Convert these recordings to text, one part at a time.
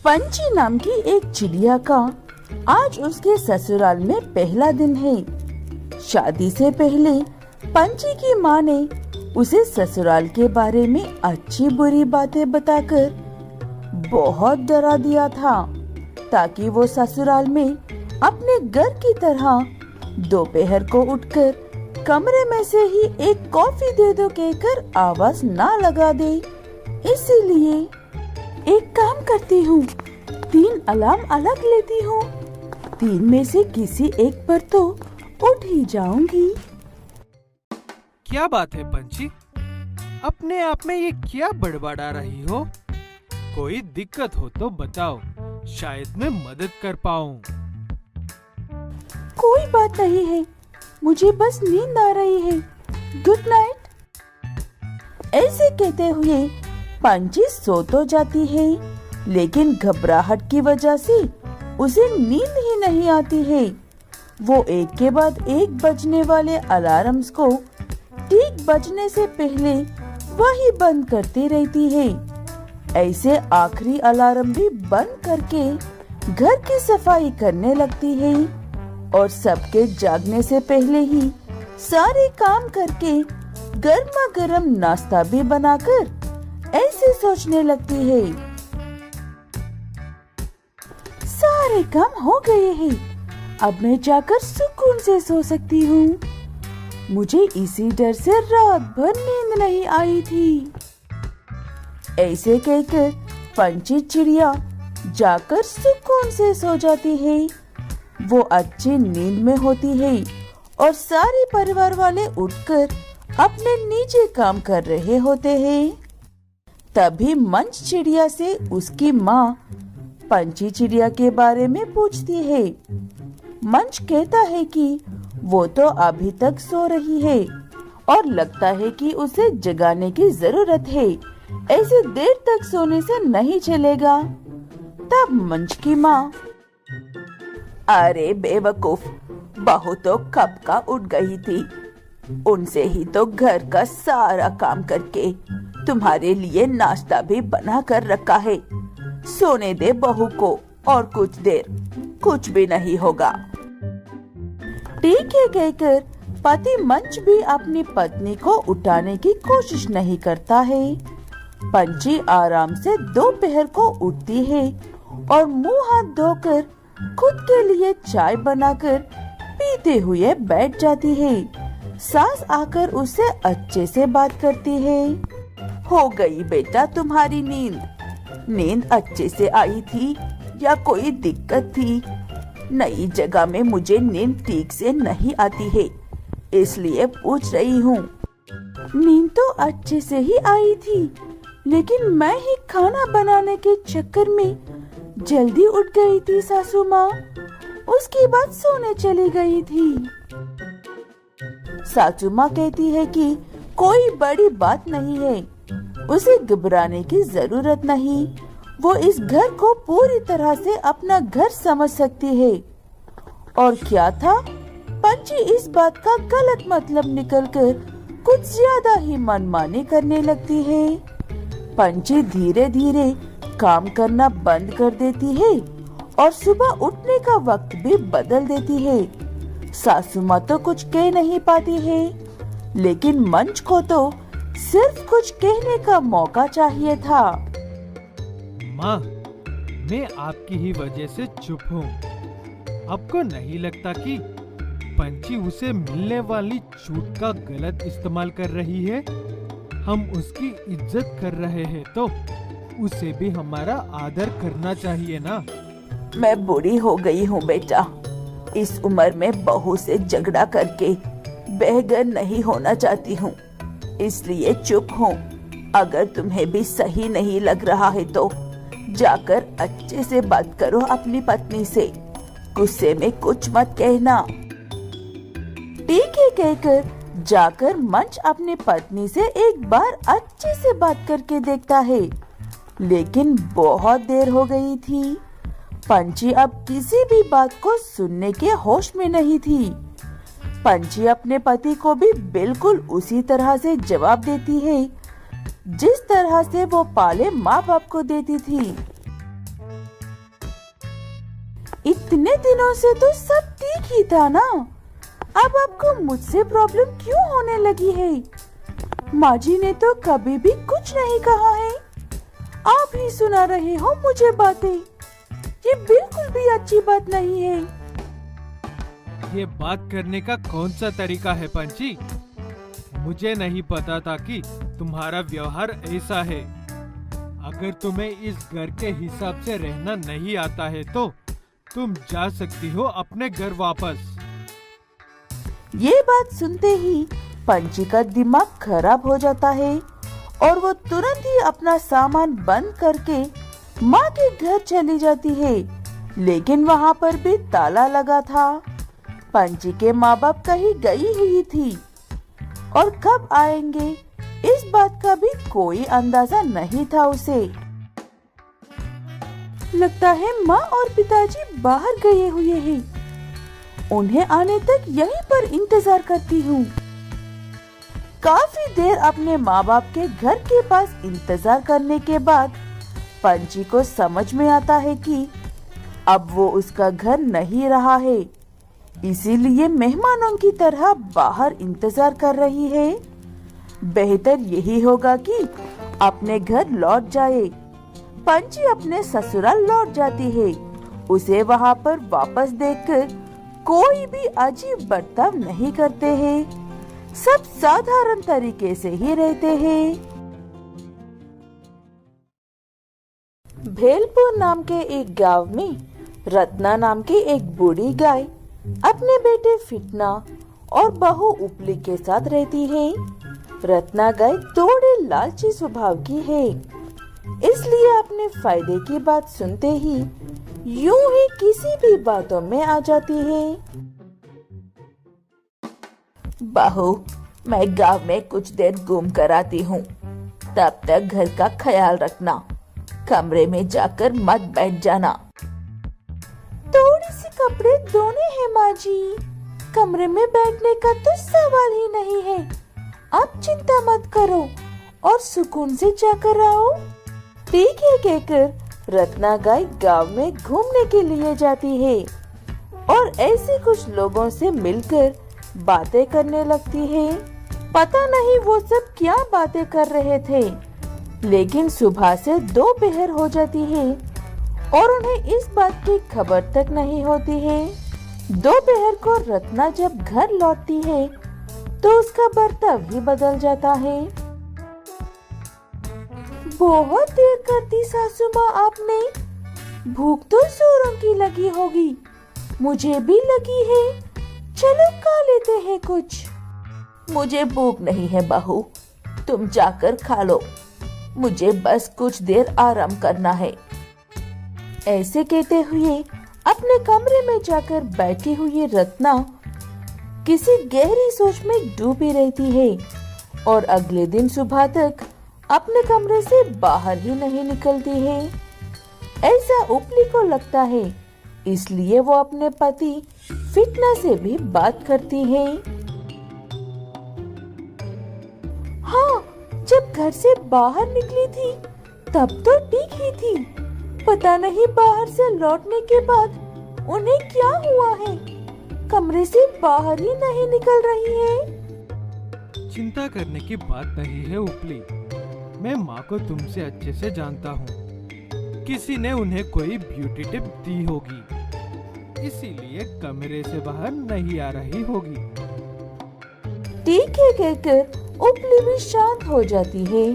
पंची नाम की एक चिड़िया का आज उसके ससुराल में पहला दिन है। शादी से पहले पंची की माँ ने उसे ससुराल के बारे में अच्छी बुरी बातें बताकर बहुत डरा दिया था, ताकि वो ससुराल में अपने घर की तरह दोपहर को उठकर कमरे में से ही एक कॉफी दे दो कहकर आवाज ना लगा दे। इसीलिए एक काम करती हूँ, 3 अलार्म अलग लेती हूँ, 3 में से किसी एक पर तो उठ ही जाऊंगी। क्या बात है पंची, अपने आप में ये क्या बड़बड़ा रही हो? कोई दिक्कत हो तो बताओ, शायद मैं मदद कर पाऊँ। कोई बात नहीं है, मुझे बस नींद आ रही है। Good night. ऐसे कहते हुए पंची सो तो जाती है, लेकिन घबराहट की वजह से उसे नींद ही नहीं आती है। वो एक के बाद एक बजने वाले अलार्म्स को ठीक बजने से पहले वही बंद करती रहती है। ऐसे आखिरी अलार्म भी बंद करके घर की सफाई करने लगती है और सबके जागने से पहले ही सारे काम करके गर्मा गर्म नाश्ता भी बनाकर ऐसे सोचने लगती है, सारे काम हो गए हैं, अब मैं जाकर सुकून से सो सकती हूँ। मुझे इसी डर से रात भर नींद नहीं आई थी। ऐसे कहकर पंची चिड़िया जाकर सुकून से सो जाती है। वो अच्छी नींद में होती है और सारे परिवार वाले उठकर अपने निजी काम कर रहे होते हैं। तभी मंच चिड़िया से उसकी माँ पंची चिड़िया के बारे में पूछती है। मंच कहता है कि वो तो अभी तक सो रही है और लगता है कि उसे जगाने की जरूरत है, ऐसे देर तक सोने से नहीं चलेगा। तब मंच की माँ, अरे बेवकूफ, बहू तो कब का उठ गई थी, उनसे ही तो घर का सारा काम करके तुम्हारे लिए नाश्ता भी बना कर रखा है। सोने दे बहू को और कुछ देर, कुछ भी नहीं होगा। ठीक है कहकर पति मंच भी अपनी पत्नी को उठाने की कोशिश नहीं करता है। पंची आराम से दोपहर को उठती है और मुंह हाथ धोकर खुद के लिए चाय बनाकर पीते हुए बैठ जाती है। सास आकर उससे अच्छे से बात करती है। हो गई बेटा तुम्हारी नींद? नींद अच्छे से आई थी या कोई दिक्कत थी? नई जगह में मुझे नींद ठीक से नहीं आती है, इसलिए पूछ रही हूँ। नींद तो अच्छे से ही आई थी, लेकिन मैं ही खाना बनाने के चक्कर में जल्दी उठ गई थी सासू माँ, उसके बाद सोने चली गई थी। सासू माँ कहती है कि कोई बड़ी बात नहीं है, उसे घबराने की जरूरत नहीं, वो इस घर को पूरी तरह से अपना घर समझ सकती है। और क्या था, पंची इस बात का गलत मतलब निकलकर कुछ ज्यादा ही मनमानी करने लगती है। पंची धीरे धीरे काम करना बंद कर देती है और सुबह उठने का वक्त भी बदल देती है। सासू माँ तो कुछ कह नहीं पाती है, लेकिन मंच को तो सिर्फ कुछ कहने का मौका चाहिए था। माँ, मैं आपकी ही वजह से चुप हूँ। आपको नहीं लगता कि पंची उसे मिलने वाली छूट का गलत इस्तेमाल कर रही है? हम उसकी इज्जत कर रहे हैं तो उसे भी हमारा आदर करना चाहिए ना। मैं बूढ़ी हो गई हूँ बेटा, इस उम्र में बहू से झगड़ा करके बेघर नहीं होना चाहती हूँ, इसलिए चुप हूँ। अगर तुम्हें भी सही नहीं लग रहा है तो जाकर अच्छे से बात करो अपनी पत्नी से, गुस्से में कुछ मत कहना। ठीक है कहकर जाकर मंच अपनी पत्नी से एक बार अच्छे से बात करके देखता है, लेकिन बहुत देर हो गई थी। पंची अब किसी भी बात को सुनने के होश में नहीं थी। पंची अपने पति को भी बिल्कुल उसी तरह से जवाब देती है जिस तरह से वो पाले माँ बाप को देती थी। इतने दिनों से तो सब ठीक ही था ना, अब आपको मुझसे प्रॉब्लम क्यों होने लगी है? माँ जी ने तो कभी भी कुछ नहीं कहा है, आप ही सुना रहे हो मुझे बातें। ये बिल्कुल भी अच्छी बात नहीं है। ये बात करने का कौन सा तरीका है पंची? मुझे नहीं पता था कि तुम्हारा व्यवहार ऐसा है। अगर तुम्हें इस घर के हिसाब से रहना नहीं आता है तो तुम जा सकती हो अपने घर वापस। ये बात सुनते ही पंची का दिमाग खराब हो जाता है और वो तुरंत ही अपना सामान बंद करके माँ के घर चली जाती है, लेकिन वहाँ पर भी ताला लगा था। पंची के माँ बाप कहीं गई हुई थी और कब आएंगे इस बात का भी कोई अंदाजा नहीं था उसे। लगता है माँ और पिताजी बाहर गए हुए हैं। उन्हें आने तक यहीं पर इंतजार करती हूँ। काफी देर अपने माँ बाप के घर के पास इंतजार करने के बाद पंची को समझ में आता है कि अब वो उसका घर नहीं रहा है, इसीलिए मेहमानों की तरह बाहर इंतजार कर रही है। बेहतर यही होगा कि अपने घर लौट जाए। पंची अपने ससुराल लौट जाती है। उसे वहाँ पर वापस देखकर कोई भी अजीब बर्ताव नहीं करते हैं, सब साधारण तरीके से ही रहते हैं। भेलपुर नाम के एक गांव में रत्ना नाम की एक बूढ़ी गाय अपने बेटे फिटना और बहू उपली के साथ रहती है। रत्ना गाय थोड़े लालची स्वभाव की है, इसलिए अपने फायदे की बात सुनते ही यूं ही किसी भी बातों में आ जाती है। बहू, मैं गांव में कुछ देर घूम कर आती हूँ, तब तक घर का ख्याल रखना, कमरे में जाकर मत बैठ जाना। थोड़ी सी कपड़े धोने हैं माँ जी, कमरे में बैठने का तो सवाल ही नहीं है। आप चिंता मत करो और सुकून से जाकर आओ। ठीक है कहकर रत्ना गाय गांव में घूमने के लिए जाती है और ऐसे कुछ लोगों से मिलकर बातें करने लगती है। पता नहीं वो सब क्या बातें कर रहे थे, लेकिन सुबह से दोपहर हो जाती है और उन्हें इस बात की खबर तक नहीं होती है। दोपहर को रत्ना जब घर लौटती है तो उसका बर्ताव ही बदल जाता है। बहुत देर कर दी सासू माँ आपने, भूख तो जोरों की लगी होगी, मुझे भी लगी है, चलो खा लेते हैं कुछ। मुझे भूख नहीं है बहू, तुम जाकर खा लो, मुझे बस कुछ देर आराम करना है। ऐसे कहते हुए अपने कमरे में जाकर बैठी हुई रत्ना किसी गहरी सोच में डूबी रहती है और अगले दिन सुबह तक अपने कमरे से बाहर ही नहीं निकलती है। ऐसा उपली को लगता है, इसलिए वो अपने पति फिटना से भी बात करती है। हाँ, जब घर से बाहर निकली थी तब तो ठीक ही थी, पता नहीं बाहर से लौटने के बाद उन्हें क्या हुआ है, कमरे से बाहर ही नहीं निकल रही है। चिंता करने की बात नहीं है उपली, मैं माँ को तुमसे अच्छे से जानता हूँ। किसी ने उन्हें कोई ब्यूटी टिप दी होगी, इसीलिए कमरे से बाहर नहीं आ रही होगी। ठीक है कहकर उपली भी शांत हो जाती है।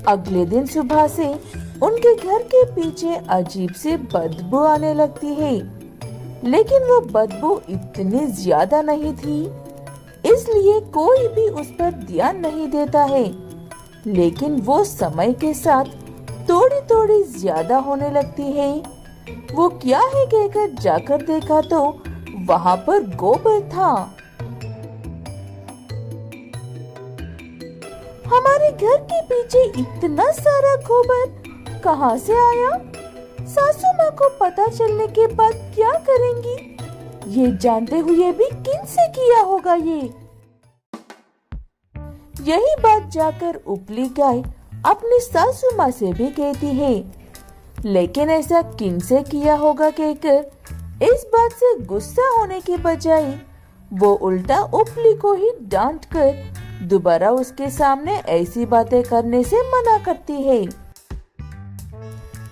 अगले दिन सुबह से उनके घर के पीछे अजीब सी बदबू आने लगती है, लेकिन वो बदबू इतनी ज्यादा नहीं थी, इसलिए कोई भी उस पर ध्यान नहीं देता है। लेकिन वो समय के साथ थोड़ी थोड़ी ज्यादा होने लगती है। वो क्या है कहकर जाकर देखा तो वहाँ पर गोबर था। हमारे घर के पीछे इतना सारा गोबर कहाँ से आया? सासू माँ को पता चलने के बाद क्या करेंगी? ये जानते हुए भी किनसे किया होगा ये? यही बात जाकर उपली गाय अपनी सासू माँ से भी कहती है। लेकिन ऐसा किन से किया होगा कहकर इस बात से गुस्सा होने के बजाय वो उल्टा उपली को ही डांट कर दोबारा उसके सामने ऐसी बातें करने से मना करती है।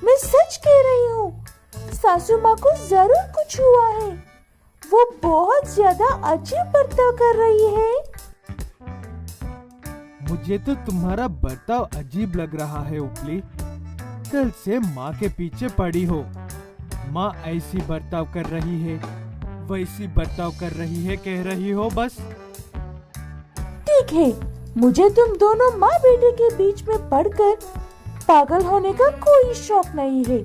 मैं सच कह रही हूँ, सासू माँ को जरूर कुछ हुआ है। वो बहुत ज्यादा अजीब बर्ताव कर रही है। मुझे तो तुम्हारा बर्ताव अजीब लग रहा है उपली। कल से माँ के पीछे पड़ी हो। माँ ऐसी बर्ताव कर रही है, वैसी बर्ताव कर रही है कह रही हो बस। ठीक है, मुझे तुम दोनों माँ बेटे के बीच में पड़कर पागल होने का कोई शौक नहीं है।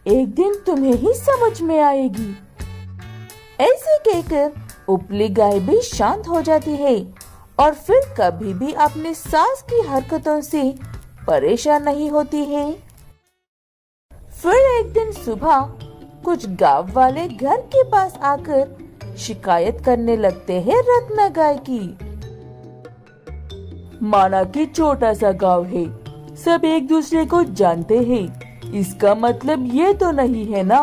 एक दिन तुम्हें ही समझ में आएगी। ऐसे कहकर उपली गाय भी शांत हो जाती है और फिर कभी भी अपनी सास की हरकतों से परेशान नहीं होती है। फिर एक दिन सुबह कुछ गांव वाले घर के पास आकर शिकायत करने लगते हैं रत्ना गाय की। माना कि छोटा सा गांव है, सब एक दूसरे को जानते हैं। इसका मतलब ये तो नहीं है ना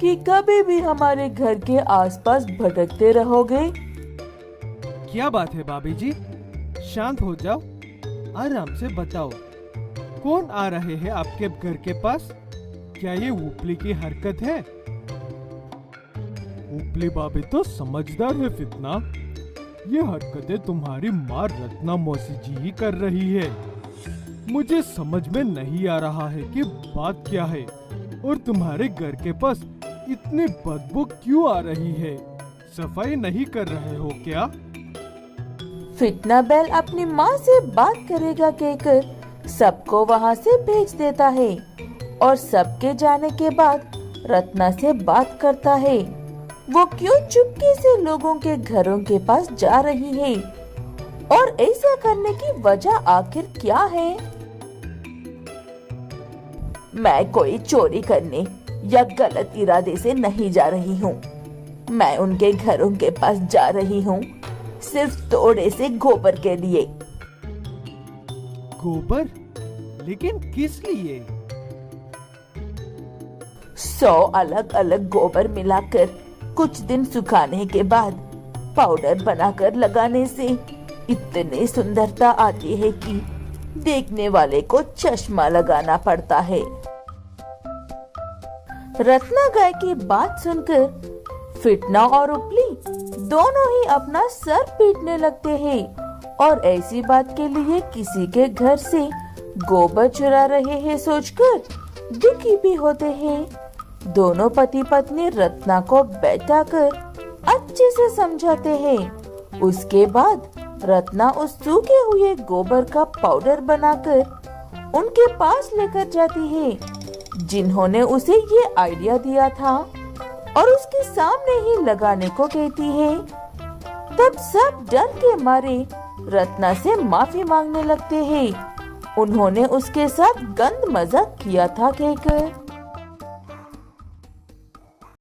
कि कभी भी हमारे घर के आसपास भटकते रहोगे। क्या बात है भाभी जी, शांत हो जाओ, आराम से बताओ, कौन आ रहे हैं आपके घर के पास? क्या ये उपली की हरकत है? उपली भाभी तो समझदार है फितना। ये हरकतें तुम्हारी माँ रत्ना मौसी जी ही कर रही है। मुझे समझ में नहीं आ रहा है कि बात क्या है और तुम्हारे घर के पास इतनी बदबू क्यों आ रही है? सफाई नहीं कर रहे हो क्या? फितना बैल अपनी माँ से बात करेगा कहकर सबको वहाँ से भेज देता है और सबके जाने के बाद रत्ना से बात करता है। वो क्यों चुपके से लोगों के घरों के पास जा रही है और ऐसा करने की वजह आखिर क्या है? मैं कोई चोरी करने या गलत इरादे से नहीं जा रही हूँ। मैं उनके घरों के पास जा रही हूँ सिर्फ थोड़े से गोबर के लिए। गोबर? लेकिन किस लिए? 100 अलग अलग गोबर मिलाकर कुछ दिन सुखाने के बाद पाउडर बनाकर लगाने से इतनी सुंदरता आती है कि देखने वाले को चश्मा लगाना पड़ता है। रत्ना गाय की बात सुनकर फिटना और उपली दोनों ही अपना सर पीटने लगते हैं और ऐसी बात के लिए किसी के घर से गोबर चुरा रहे हैं सोचकर दुखी भी होते हैं। दोनों पति पत्नी रत्ना को बैठाकर अच्छे से समझाते हैं। उसके बाद रत्ना उस सूखे हुए गोबर का पाउडर बनाकर उनके पास लेकर जाती है, जिन्होंने उसे ये आइडिया दिया था, और उसके सामने ही लगाने को कहती है। तब सब डर के मारे रत्ना से माफी मांगने लगते हैं। उन्होंने उसके साथ गंद मजाक किया था कहकर।